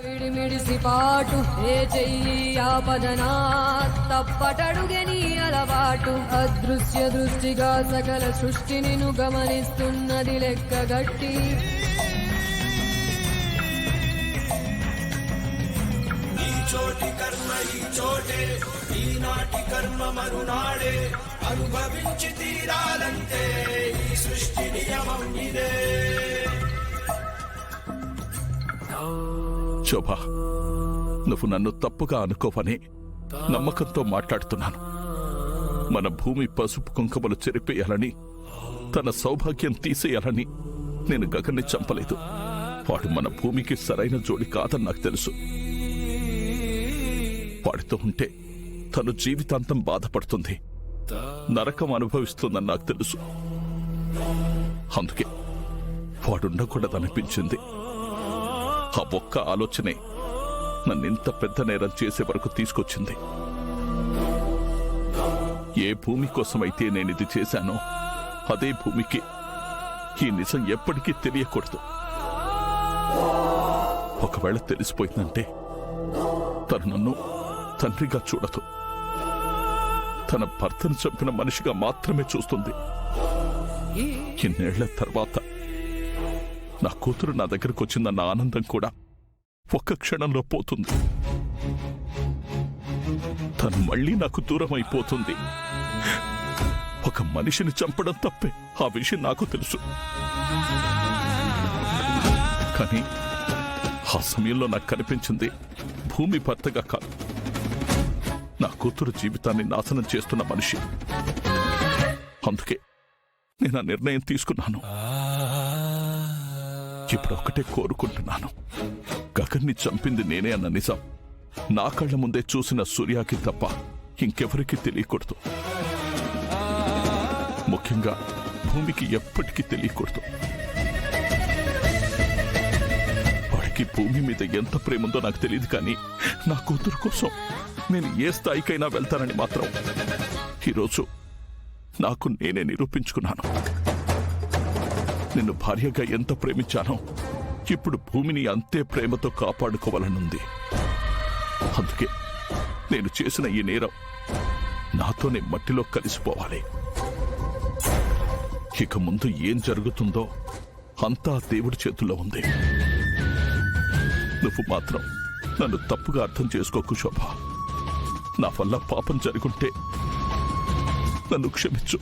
విడిమిడిసిపాటు ఏ చెయ్యి ఆపదనా తప్పటడుగని అలవాటు అదృశ్య దృష్టిగా సకల సృష్టిని గమనిస్తున్నది లెక్కగట్టి చోటి కర్మ ఈ చోటే ఈనాటి కర్మ మరునాడే అనుభవించి తీరాలంటే ఈ సృష్టి నియమం ఇదే. శోభ, నువ్వు నన్ను తప్పుగా అనుకోవని నమ్మకంతో మాట్లాడుతున్నాను. మన భూమి పసుపు కుంకుమలు చెరిపేయాలని, తన సౌభాగ్యం తీసేయాలని నేను గగన్ని చంపలేదు. వాడు మన భూమికి సరైన జోడి కాదని నాకు తెలుసు. వాడితో ఉంటే తను జీవితాంతం బాధపడుతుంది, నరకం అనుభవిస్తుందని నాకు తెలుసు. అందుకే వాడుండకూడదనిపించింది. ఆ ఒక్క ఆలోచనే నన్నింత పెద్ద నేరం చేసే వరకు తీసుకొచ్చింది. ఏ భూమి కోసమైతే నేనిది చేశానో అదే భూమికి ఈ నిజం ఎప్పటికీ తెలియకూడదు. ఒకవేళ తెలిసిపోయిందంటే తను నన్ను తండ్రిగా చూడదు, తన భర్తను చంపిన మనిషిగా మాత్రమే చూస్తుంది. ఇన్నేళ్ల తర్వాత నా కూతురు నా దగ్గరకు వచ్చిందన్న ఆనందం కూడా ఒక్క క్షణంలో పోతుంది. తను మళ్ళీ నాకు దూరం అయిపోతుంది. ఒక మనిషిని చంపడం తప్పే, ఆ విషయం నాకు తెలుసు. కానీ ఆ సమయంలో నాకు కనిపించింది భూమి భర్తగా కాదు, నా కూతురు జీవితాన్ని నాశనం చేస్తున్న మనిషి. అందుకే నేను ఆ నిర్ణయం తీసుకున్నాను. ఇప్పుడు ఒకటే కోరుకుంటున్నాను, గగన్ని చంపింది నేనే అన్న నిజం నా కళ్ళ ముందే చూసిన సూర్యాకి తప్ప ఇంకెవరికీ తెలియకూడదు. ముఖ్యంగా భూమికి ఎప్పటికీ తెలియకూడదు. వాడికి భూమి మీద ఎంత ప్రేముందో నాకు తెలియదు, కానీ నా కూతురు కోసం నేను ఏ స్థాయికైనా వెళ్తానని మాత్రం ఈరోజు నాకు నేనే నిరూపించుకున్నాను. నిన్ను భార్యగా ఎంత ప్రేమించానో ఇప్పుడు భూమిని అంతే ప్రేమతో కాపాడుకోవాలనుంది. అందుకే నేను చేసిన ఈ నేరం నాతోనే మట్టిలో కలిసిపోవాలి. ఇక ముందు ఏం జరుగుతుందో అంతా దేవుడి చేతుల్లో ఉంది. నువ్వు మాత్రం నన్ను తప్పుగా అర్థం చేసుకోకు శోభ. నా వల్ల పాపం జరుగుంటే నన్ను క్షమించు.